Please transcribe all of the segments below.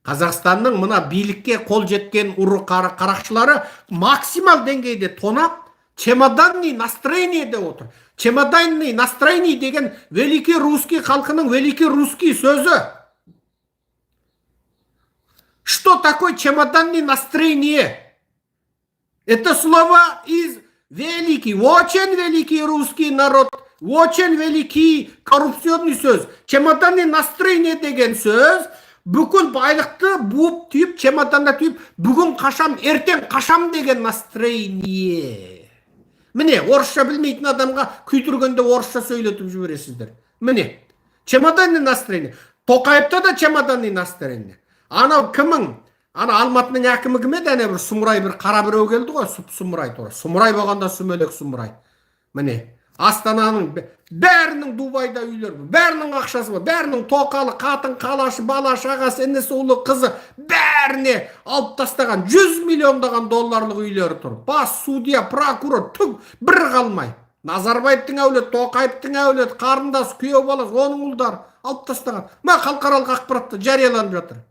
Қазақстанның мына билікке қол жеткен ұры қарақшылары максимал деңгейде тонап, чемоданный настроение деп отыр. Чемоданный настроение деген великий русский халқының великий русский сөзі. Что такое чемоданный настроение? Это слово из великий, очень великий русский народ, очень великий коррупционный сөз. Чемоданный настроение деген сөз бүкіл байлықты буып түйіп, чемоданда түйіп, бүгін қашам, ертең қашам деген настроение. Міне, орысша білмейтін адамға күйдіргенде орысша сөйлетіп жібересіздер. Міне, чемоданный настроение. Тоқаевта да чемоданный настроение. Анау кімің? Ана Алматының әкімі кім еді? Әне бір сұмырай, бір қара біреу келді ғой, сұмырай тұр. Сұмырай болғанда сүмелек сұмырай. Міне, Астананың бәрінің Дубайда үйлер, бәрінің ақшасы бар, бәрінің тоқалы, қатын, қалашы, бала, шағасы, інісі, ұлы, қызы, бәріне алып тастаған 100 миллиондаған долларлық үйлері тұр. Бас, судья, прокурор, түк бір қалмай. Назарбаевтың әулеті, Тоқаевтың әулеті, қарындас, күйеу баласы, оның ұлдары алып тастаған. Ма халықаралық ақпаратта жарияланып жатыр.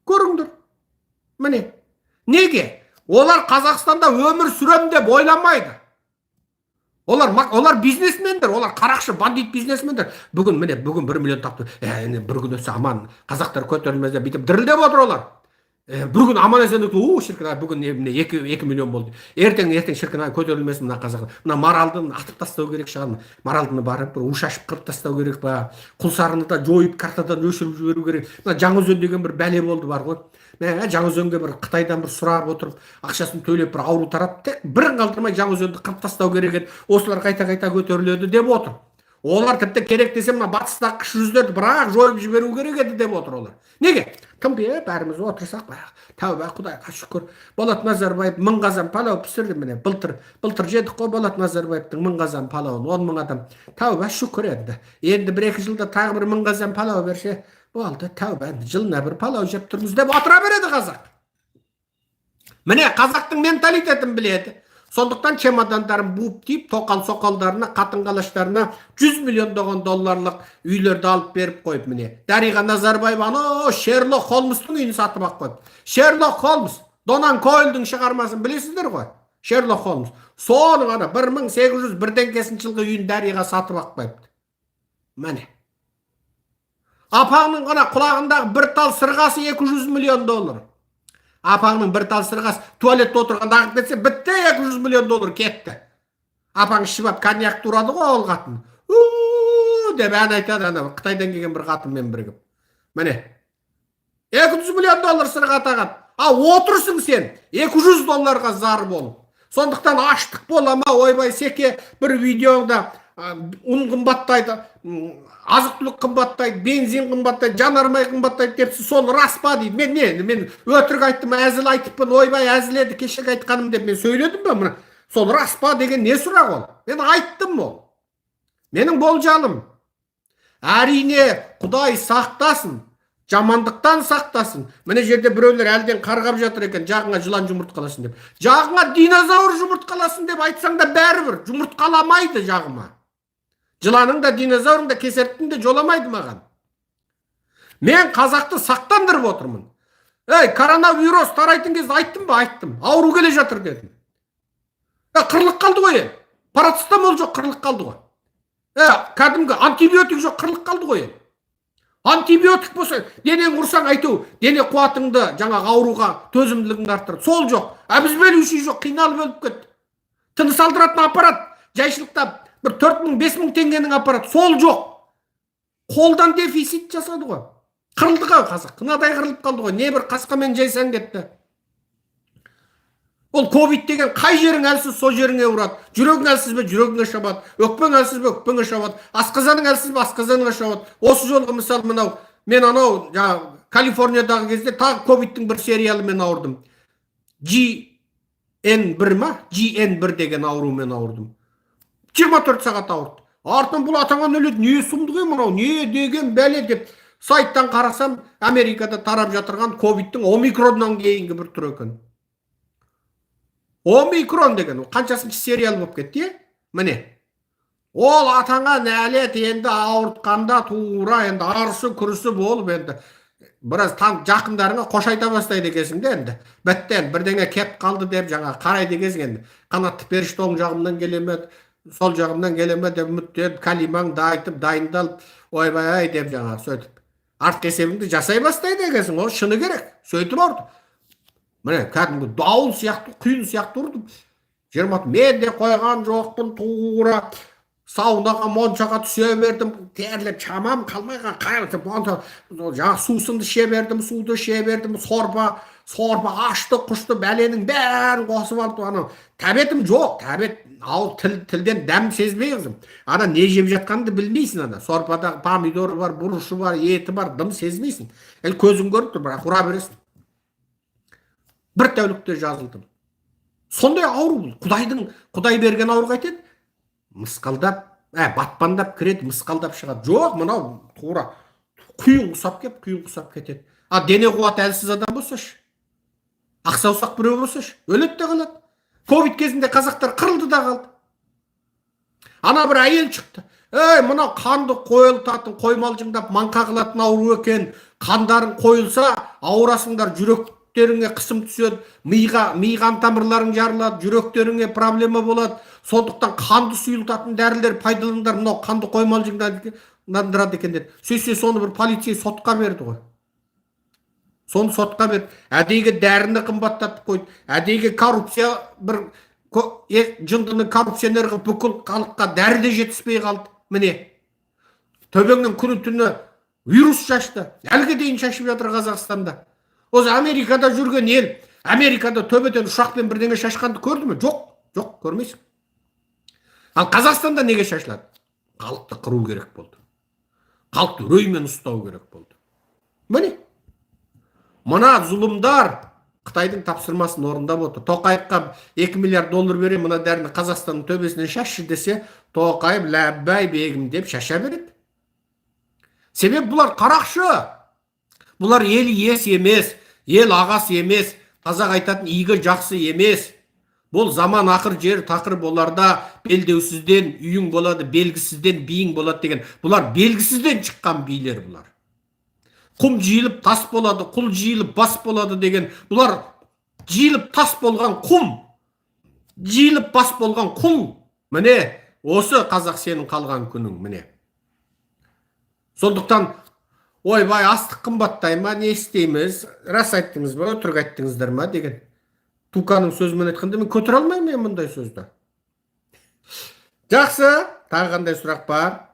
Көріңдер. Міне. Неге? Олар Қазақстанда өмір сүрем деп ойламайды. Олар бизнесмендер, олар қарақшы, бандит бизнесмендер. Бүгін 1 миллион тапты. Бір күн өтсе аман, қазақтар көтерілмез деп бүйтіп дірілдеп отыр олар. Бір күн аман есен өтті, шіркін, бүгін 2 миллион болды. Ертең шіркін көтерілмесін мына қазақ. Мына Маралдың атып тастау керек шығар. Маралдыны барып бір ушашып қырып тастау керек па. Құлсарыны да жойып, картадан өшіріп жіберу керек. Мына Жаңаөзен деген бір бәле болды бар ғой. Жаңаөзенге бір Қытайдан бір сұрап отырып, ақшасын төлеп бір ауру тарап, тек бірін қалдырмай Жаңаөзенді қырып тастау керек еді. Осылар қайта көтеріледі деп отыр. Олар тіпті керек десе мына батыстағы кіші жүздерді бірақ жойып жіберу керек еді деп отыр олар. Неге? Кім бе, бәріміз отырсақ, тәуба, Құдайға шүкір. Болат Назарбаев 1000 қазан палау пісірді міне. Былтыр жедік қой Болат Назарбаевтың 1000 қазан палауын, 10 000 адам. Тәуба, шүкір енді. Енді 1-2 жылда тағы бір 1000 қазан палау берсе, болды, тәуба, жылына бір палау жеп тұрмыз деп отыра береді қазақ. Міне, қазақтың менталитетін біледі. Сондықтан чемодандарын буып тиіп, тоқал-соқалдарына, қатын-қалаштарына 100 миллиондаған долларлық үйлерді алып беріп қойып міне. Дариға Назарбаева Шерлок Холмстың үйін сатып ақ қойып. Шерлок Холмс, Донан Койлдың шығармасын білесіздер ғой? Шерлок Холмс. Соның 1801 жылғы үйін Дариға сатып ақ қойыпты. Міне. Апаңның құлағындағы бір тал сырғасы 200 миллион доллар. Апаңның бір тал сырғасы туалетте отырғанда ағып кетсе, бітті 200 миллион доллар кетті. Апаң ішіп ап коньяк тұрады ғой ол қатын. Деп ән айтады, Қытайдан келген бір қатынмен бірігіп. Міне, 200 миллион доллар сырға тағады. Отырсың сен, 200 долларға зар болып. Сондықтан аштық болама, ойбай секе бір видеода ұн қымбаттайды, азық-түлік қымбаттайды, бензин қымбаттайды, жанармай қымбаттайды депсіз, сол рас па дейді. Мен өтірік айттым, әзіл айтыппын, ойбай әзіледі, кешек айтқаным деп мен сөйледім бе мұны? Сол рас па деген не сұрақ ол? Мен айттым ол. Менің болжалым. Әрине, Құдай сақтасын, жамандықтан сақтасын. Міне жерде біреулер әлден қарғап жатыр екен, жағыңа жылан жұмыртқаласын деп. Жағыңа динозавр жұмыртқаласын деп айтсаң да бәрібір жұмыртқаламайды жағыма. Жыланың да, динозаврың да, кесерттің де жоламайды маған. Мен қазақты сақтандырып отырмын. Коронавирус тарайтын кезде айттым ба? Айттым. Ауру келе жатыр дедім. Қырлық қалды ғой. Парацетамол жоқ, қырлық қалды ғой. Кәдімгі антибиотик жоқ, қырлық қалды ғой. Антибиотик болса, денең ұрсаң айту, дене қуатыңды, жаңағы ауруға төзімділігіңді арттырады. Сол жоқ. Обезболивающий жоқ, қиналып өліп кетті. Тыныс алдыратын аппарат, жайшылықта бір 4000-5000 теңгенің аппарат, сол жоқ. Қолдан дефицит жасады ғой. Қырылды ғой қазақ, қынадай қырылып қалды ғой. Не бір қасқамен жайсаң кетті. Ол ковид деген қай жерің әлсіз, сол жеріңе ұрады. Жүрегің әлсіз бе, жүрегіңе шабады. Өкпең әлсіз бе, өкпеңе шабады. Асқазаның әлсіз бе, асқазаныңа шабады. Осы жолғы мысалы мен Калифорниядағы кезде тағы ковидтің бір сериалымен ауырдым. GN1 ма? GN1 деген аурумен ауырдым. 24 сағат ауырды. Артынан бұл атаңан өледі, не сұмдығы мынау, не деген бәле деп сайттан қарасам, Америкада тарап жатырған ковидтің омикроннан кейінгі бір түрі екен. Омикрон деген, қаншасыншы сериал болып кетті, міне. Ол атаңа нәлет енді ауыртқанда тура, енді арысы күрісі болып енді. біраз жақындарыңа қош айта бастайды екенсің де енді. Біттен бірдеңе кеп қалды деп жаңа қарайды екенсің енді. Қанатты періште оң жағымнан келе ме, сол жағымнан келе ме деп үміттеніп, калимаңды айтып, дайындалып, ойбай деп жаңа сөйтіп. Артқы есебіңді жасай бастайды екенсің. Ол шыны керек. Сөйтіп ұрды. Міне, кәдімгі дауыл сияқты, құйын сияқты ұрды. Мен де қойған жоқпын, тура саунаға моншаға түсе бердім, терлеп шамам қалмайға қайыртып, жаңа сусынды ше бердім, суды ше бердім, сорпа ашты құшты бәленің бәрін қосып алды. Ана тәбетім жоқ, тәбет ал тілден дәм сезбей қызым. Ана не жеп жатқанды білмейсің. Ана сорпада помидоры бар, бұрышы бар, еті бар, дым сезмейсің. Көзің көріп тұр, бірақ ұра бересің. Бір тәулікте жазылдым. Сондай ауру бұл. Құдай берген ауыр қайтеді. Мысқалдап, батпандап кіреді, мысқалдап шығады. Жоқ, мынау тура құйын құсап кетеді. Дене қуаты әлсіз адам болсашы, ақсаусақ біреу болсашы, өледі де қалады. Ковид кезінде қазақтар қырылды да қалды. Ана бір әйел шықты. Мынау қанды қойылтатын, қоймалжыңдап маңқа қылатын ауру екен. Қандарың қойылса, ауырасыңдар, жүректеріңе қысым түседі, ми қан тамырларың жарылады, жүректеріңе проблема болады. Сондықтан қанды сұйылтатын дәрілер пайдаланыңдар, мынау қанды қоймалжыңдандырады екен деді. Сөйтсе соны бір полицей сотқа берді ғой. Соны сотқа берді. Әдейгі дәріні қымбаттатып қойды. Әдейгі коррупция бір жындыны коррупционер қылып бүкіл халыққа дәрі де жетіспей қалды. Міне. Төбеңнен күні түні вирус шашты. Әлге дейін шашып жатыр Қазақстанда. Осы Америкада жүрген ел, Америкада төбеден ұшақпен бірдеңе шашқанды көрді ме? Жоқ, көрмейсің. Ал Қазақстанда неге шашылады? Халықты қыру керек болды. Халықты үреймен ұстау керек болды. Міне. Мына зұлымдар Қытайдың тапсырмасын орындап отыр. Тоқаевқа 2 миллиард доллар бере, мына дәріні Қазақстанның төбесінен шашы десе, Тоқаев ләббай бегім деп шаша береді. Себеп бұлар қарақшы. Бұлар ел иесі емес, ел ағасы емес, қазақ айтатын игі жақсы емес. Бұл заман ақыр жер тақыр боларда белдеусізден үйің болады, белгісізден биің болады деген. Бұлар белгісізден шыққан билер бұлар. Құм жиылып тас болады, құл жиылып бас болады деген. Бұлар жиылып тас болған құм, жиылып бас болған құл. Міне, осы қазақ сенің қалған күнің, міне. Сондықтан, ойбай, астық қымбаттай ма, не істейміз? Рас айттыңыз ба, өтірік айттыңыздар ма деген. Туканың сөзімен айтқанда, мен көтіре алмаймын мұндай сөзді. Жақсы, тағы қандай сұрақ бар?